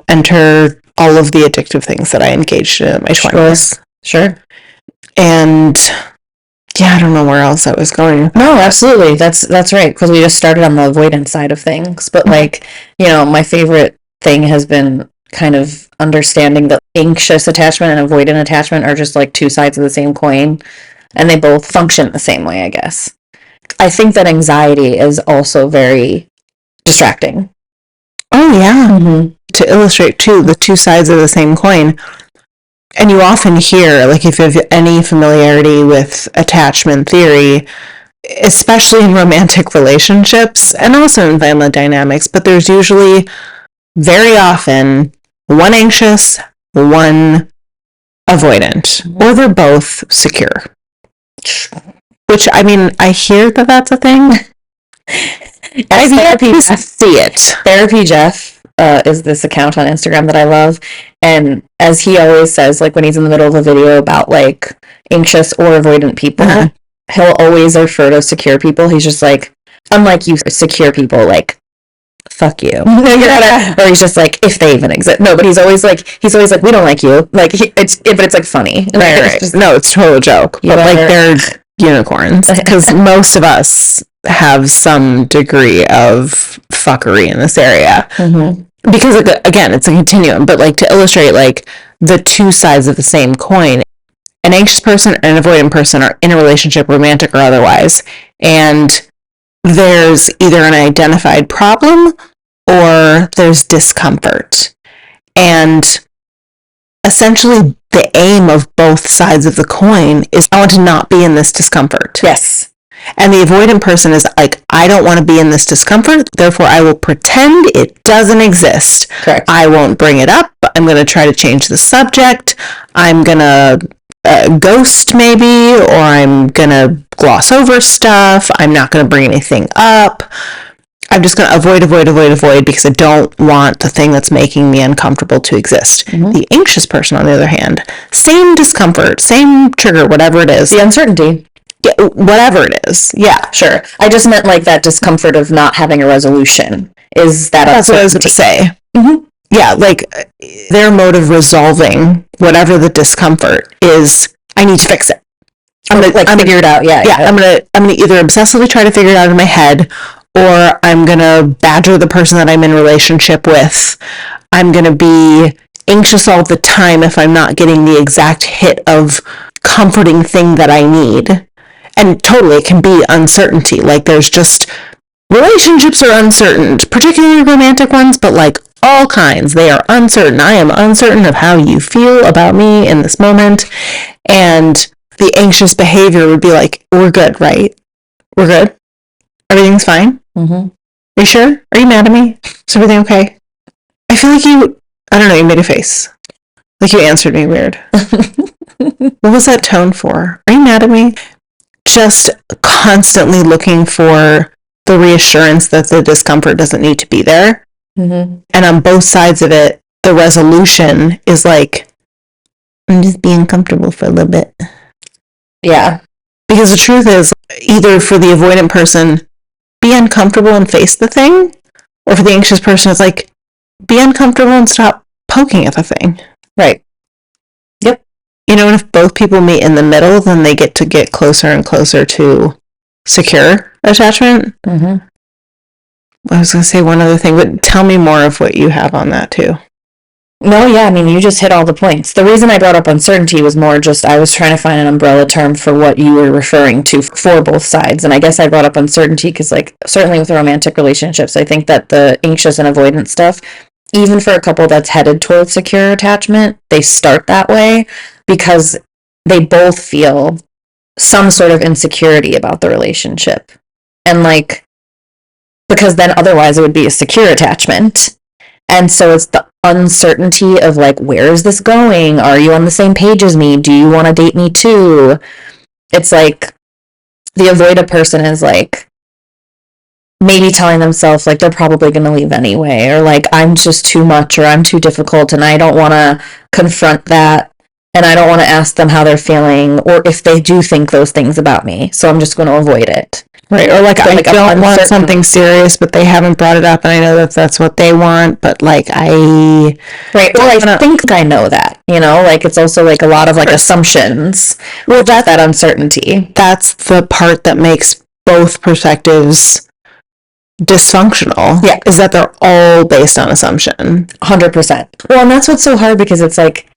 Enter all of the addictive things that I engaged in my 20s. Sure. And yeah, I don't know where else I was going. No, absolutely. That's right. Because we just started on the avoidance side of things. But like, my favorite thing has been kind of understanding that anxious attachment and avoidant attachment are just like two sides of the same coin. And they both function the same way, I guess. I think that anxiety is also very distracting. Oh, yeah. To illustrate, too, the two sides of the same coin. And you often hear, like, if you have any familiarity with attachment theory, especially in romantic relationships, and also in family dynamics, but there's usually, very often, one anxious, one avoidant, or they're both secure. Which, I mean, I hear that that's a thing. I've yet to see it. Therapy Jeff is this account on Instagram that I love. And as he always says, like when he's in the middle of a video about like anxious or avoidant people, he'll always refer to secure people. He's just like, unlike you secure people, like, fuck you. Or he's just like, if they even exist. No, but he's always like, we don't like you. Like, but it's like funny. Right. No, it's a total joke. But like, they're unicorns. Because most of us have some degree of fuckery in this area. Because, again, it's a continuum. But like, to illustrate like the two sides of the same coin, an anxious person and an avoidant person are in a relationship, romantic or otherwise, and there's either an identified problem or there's discomfort. And essentially the aim of both sides of the coin is I want to not be in this discomfort. Yes. And the avoidant person is like, I don't want to be in this discomfort, therefore I will pretend it doesn't exist. Correct. I won't bring it up. I'm going to try to change the subject. I'm going to ghost maybe, or I'm going to gloss over stuff. I'm not going to bring anything up. I'm just going to avoid because I don't want the thing that's making me uncomfortable to exist. The anxious person, on the other hand, same discomfort, same trigger, whatever it is. The uncertainty. Yeah, whatever it is. Yeah. Sure. I just meant like that discomfort of not having a resolution. Is that That's what I was going to say. Yeah, like their mode of resolving whatever the discomfort is, I need to fix it. I'm gonna figure it out. Yeah. I'm gonna either obsessively try to figure it out in my head, or I'm gonna badger the person that I'm in relationship with. I'm gonna be anxious all the time if I'm not getting the exact hit of comforting thing that I need. And totally, it can be uncertainty. Like, there's just, relationships are uncertain, particularly romantic ones, but like all kinds, they are uncertain. I am uncertain of how you feel about me in this moment. And the anxious behavior would be like, we're good, right? We're good? Everything's fine? Are you sure? Are you mad at me? Is everything okay? I feel like you made a face. Like you answered me weird. What was that tone for? Are you mad at me? Just constantly looking for the reassurance that the discomfort doesn't need to be there. And on both sides of it, the resolution is like, I'm just being comfortable for a little bit. Yeah. Because the truth is, either for the avoidant person, be uncomfortable and face the thing, or for the anxious person, it's like, be uncomfortable and stop poking at the thing. Right. Yep. And if both people meet in the middle, then they get to get closer and closer to secure attachment. I was going to say one other thing, but tell me more of what you have on that too. No, yeah, I mean, you just hit all the points. The reason I brought up uncertainty was more just I was trying to find an umbrella term for what you were referring to for both sides. And I guess I brought up uncertainty because, like, certainly with romantic relationships, I think that the anxious and avoidant stuff, even for a couple that's headed towards secure attachment, they start that way because they both feel some sort of insecurity about the relationship. And, like, because then otherwise it would be a secure attachment. And so it's the uncertainty of, like, where is this going? Are you on the same page as me? Do you want to date me too? It's like the avoidant person is, like, maybe telling themselves, like, they're probably going to leave anyway, or, like, I'm just too much, or I'm too difficult, and I don't want to confront that, and I don't want to ask them how they're feeling, or if they do think those things about me, so I'm just going to avoid it. Right, or like, I don't want something serious, but they haven't brought it up, and I know that that's what they want, but, like, Right, or I think I know that, you know, like, it's also, like, a lot of, like, assumptions. Well, that uncertainty. That's the part that makes both perspectives dysfunctional. Yeah. Is that they're all based on assumption. 100%. Well, and that's what's so hard, because it's, like,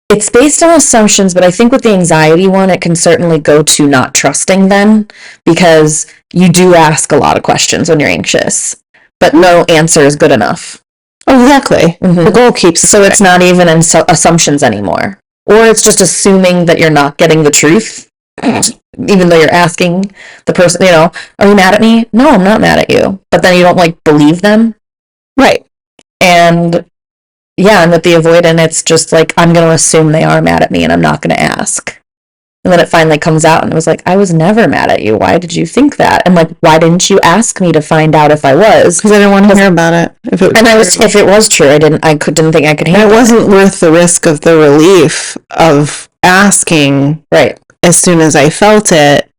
it's based on assumptions, but I think with the anxiety one, it can certainly go to not trusting then, because you do ask a lot of questions when you're anxious, but no answer is good enough. Oh, exactly. Mm-hmm. The goal keeps so it's not even in assumptions anymore, or it's just assuming that you're not getting the truth, even though you're asking the person, you know, are you mad at me? No, I'm not mad at you. But then you don't, like, believe them. Right. And yeah, and with the avoidant, it's just like, I'm going to assume they are mad at me and I'm not going to ask. And then it finally comes out and it was like, I was never mad at you. Why did you think that? And, like, why didn't you ask me to find out if I was? Because I didn't want to hear about it. If it was true, I didn't think I could handle it. It wasn't worth the risk of the relief of asking. Right. As soon as I felt it,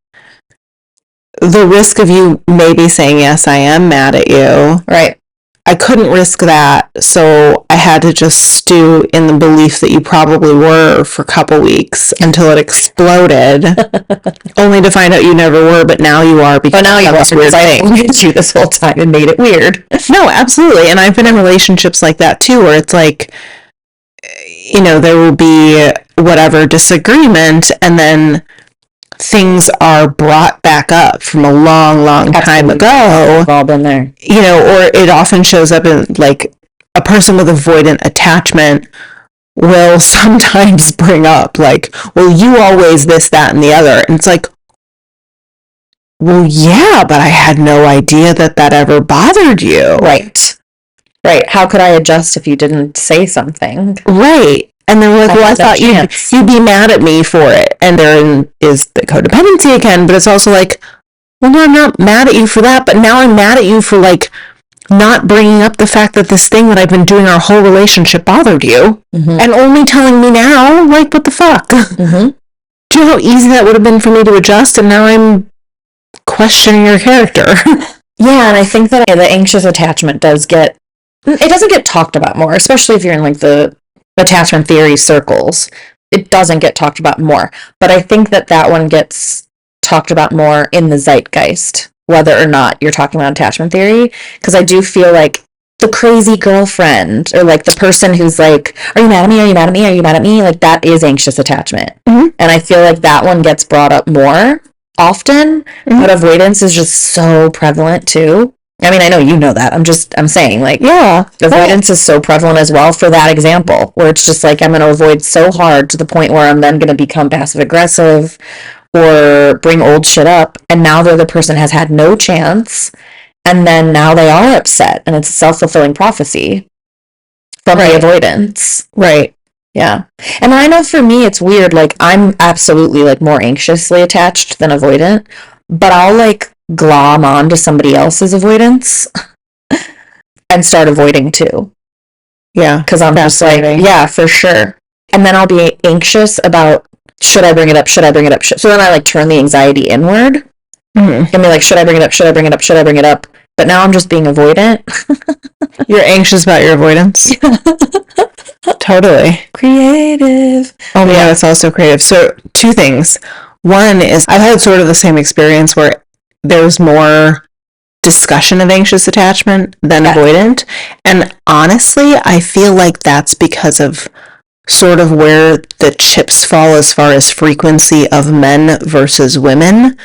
the risk of you maybe saying, yes, I am mad at you. Right. I couldn't risk that, so I had to just stew in the belief that you probably were for a couple weeks until it exploded, only to find out you never were, but now you are because now you are, because I avoided you this whole time and made it weird. No, absolutely, and I've been in relationships like that too, where it's like, you know, there will be whatever disagreement, and then things are brought back up from a long, long time ago. We've all been there. You know, or it often shows up in, like, a person with avoidant attachment will sometimes bring up, like, well, you always this, that, and the other. And it's like, well, yeah, but I had no idea that ever bothered you. Right. Right. How could I adjust if you didn't say something? Right. And then we're like, well, I thought you'd be mad at me for it. And there is the codependency again, but it's also like, well, no, I'm not mad at you for that, but now I'm mad at you for, like, not bringing up the fact that this thing that I've been doing our whole relationship bothered you, and only telling me now, like, what the fuck? Mm-hmm. Do you know how easy that would have been for me to adjust? And now I'm questioning your character. Yeah, and I think that the anxious attachment doesn't get talked about more, especially if you're in, like, the attachment theory circles. It doesn't get talked about more, but I think that one gets talked about more in the zeitgeist, whether or not you're talking about attachment theory, because I do feel like the crazy girlfriend, or, like, the person who's like, are you mad at me? Are you mad at me? Are you mad at me? Like, that is anxious attachment. Mm-hmm. And I feel like that one gets brought up more often, but avoidance is just so prevalent too. I mean, I know you know that. I'm saying, like, yeah, avoidance is so prevalent as well for that example, where it's just like, I'm going to avoid so hard to the point where I'm then going to become passive aggressive or bring old shit up. And now the other person has had no chance. And then now they are upset, and it's a self-fulfilling prophecy from the avoidance. Right. Yeah. And I know for me, it's weird. Like, I'm absolutely, like, more anxiously attached than avoidant, but I'll, like, glom on to somebody else's avoidance and start avoiding too. Yeah. Because I'm just like, yeah, for sure. And then I'll be anxious about, should I bring it up? Should I bring it up? So then I, like, turn the anxiety inward and be like, should I bring it up? Should I bring it up? Should I bring it up? But now I'm just being avoidant. You're anxious about your avoidance? Totally. Creative. Oh, yeah, that's also creative. So, two things. One is, I've had sort of the same experience where there's more discussion of anxious attachment than avoidant. And honestly, I feel like that's because of sort of where the chips fall as far as frequency of men versus women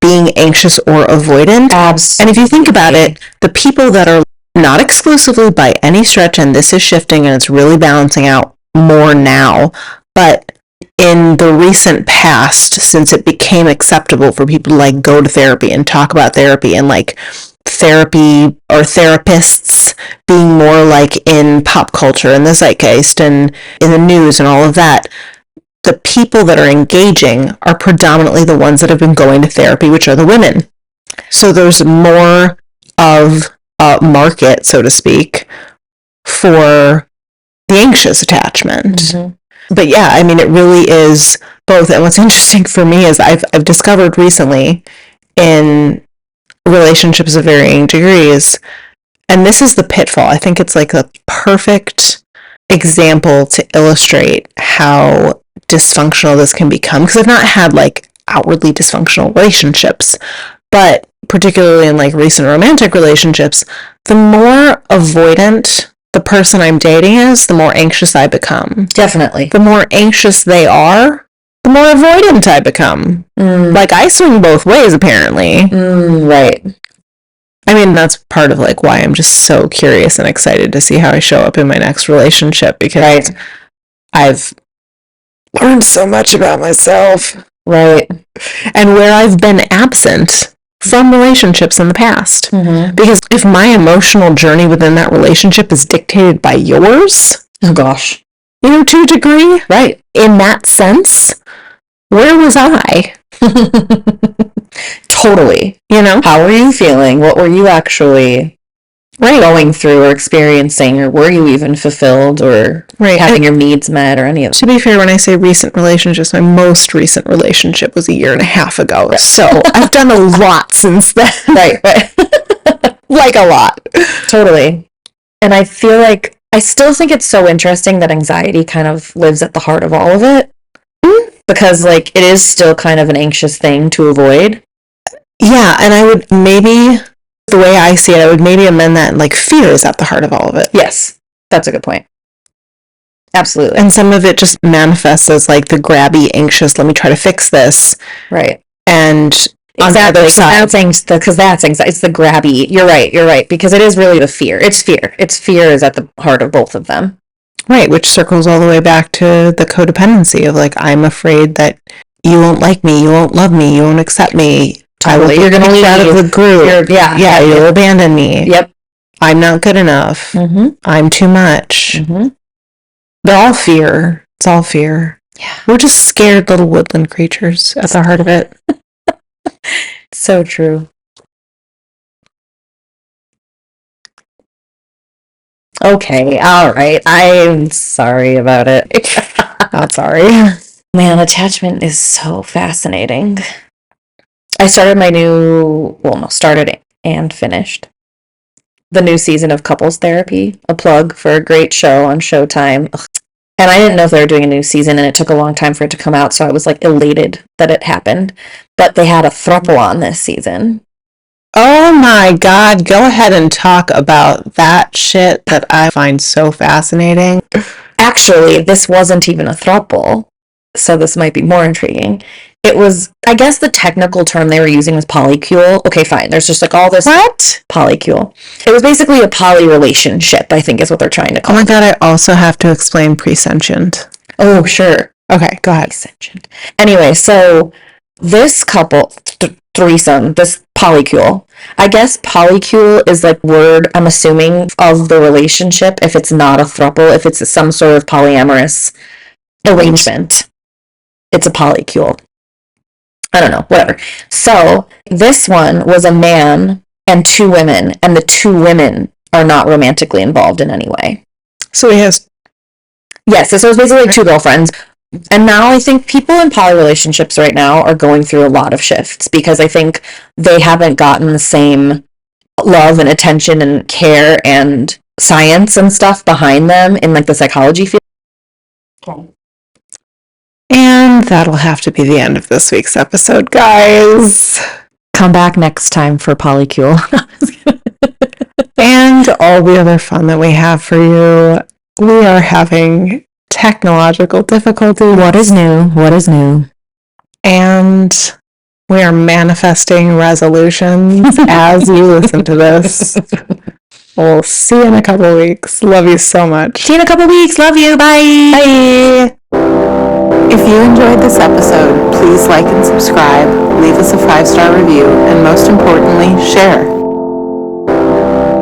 being anxious or avoidant. Absolutely. And if you think about it, the people that are not exclusively by any stretch, and this is shifting and it's really balancing out more now, but in the recent past, since it became acceptable for people to like go to therapy and talk about therapy, and like therapy or therapists being more like in pop culture and the zeitgeist and in the news and all of that, the people that are engaging are predominantly the ones that have been going to therapy, which are the women. So there's more of a market, so to speak, for the anxious attachment. Mm-hmm. But yeah, I mean, it really is both. And what's interesting for me is I've discovered recently in relationships of varying degrees, and this is the pitfall. I think it's like a perfect example to illustrate how dysfunctional this can become, because I've not had like outwardly dysfunctional relationships, but particularly in like recent romantic relationships, the more avoidant the person I'm dating is, the more anxious I become. Definitely. The more anxious they are, the more avoidant I become. Like, I swing both ways, apparently. Right. I mean, that's part of like why I'm just so curious and excited to see how I show up in my next relationship, because I've learned so much about myself. Right. And where I've been absent from relationships in the past. Mm-hmm. Because if my emotional journey within that relationship is dictated by yours, oh gosh, you know, to a degree, right? In that sense, where was I? Totally. You know? How were you feeling? What were you actually going through or experiencing, or were you even fulfilled or having your needs met or any of that? To be fair, when I say recent relationships, my most recent relationship was 1.5 years ago. Right. So I've done a lot since then. Right. Like a lot. Totally. And I feel like I still think it's so interesting that anxiety kind of lives at the heart of all of it. Because like it is still kind of an anxious thing to avoid. Yeah, and I would maybe, the way I see it, I would maybe amend that, like, fear is at the heart of all of it. Yes, that's a good point. Absolutely. And some of it just manifests as, like, the grabby, anxious, let me try to fix this. Right. And exactly, because that's anxiety. It's the grabby. You're right. Because it is really the fear. It's fear is at the heart of both of them. Right, which circles all the way back to the codependency of, like, I'm afraid that you won't like me, you won't love me, you won't accept me. Totally. You're going to leave out of the group. You'll abandon me. Yep. I'm not good enough. Mm-hmm. I'm too much. Mm-hmm. They're all fear. It's all fear. Yeah. We're just scared little woodland creatures at the heart of it. So true. Okay. All right. I'm sorry about it. Not sorry. Man, attachment is so fascinating. I started started and finished the new season of Couples Therapy, a plug for a great show on Showtime. Ugh. And I didn't know if they were doing a new season, and it took a long time for it to come out, so I was like elated that it happened. But they had a throuple on this season. Oh my God, go ahead and talk about that shit that I find so fascinating. Actually, this wasn't even a throuple, so this might be more intriguing. It was, I guess the technical term they were using was polycule. Okay, fine. There's just like all this. What? Polycule. It was basically a poly relationship, I think is what they're trying to call it. Oh my God, I also have to explain presentient. Oh, sure. Okay, go ahead. Presentient. Anyway, so this couple, threesome, this polycule. I guess polycule is like word, I'm assuming, of the relationship if it's not a throuple, if it's some sort of polyamorous arrangement. It's a polycule. I don't know, whatever. So this one was a man and 2 women, and the 2 women are not romantically involved in any way. So he has... Yes, so it's basically like 2 girlfriends. And now I think people in poly relationships right now are going through a lot of shifts because I think they haven't gotten the same love and attention and care and science and stuff behind them in like the psychology field. Okay. And that'll have to be the end of this week's episode, guys. Come back next time for polycule. And all the other fun that we have for you. We are having technological difficulties. What is new? What is new? And we are manifesting resolutions as you listen to this. We'll see you in a couple weeks. Love you so much. See you in a couple weeks. Love you. Bye. Bye. If you enjoyed this episode, please like and subscribe, leave us a 5-star review, and most importantly, share.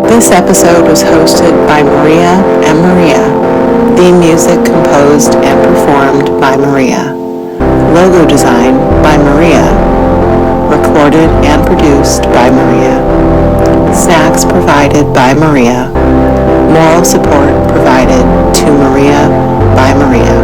This episode was hosted by Maria and Maria. Theme music composed and performed by Maria. Logo design by Maria. Recorded and produced by Maria. Snacks provided by Maria. Moral support provided to Maria by Maria.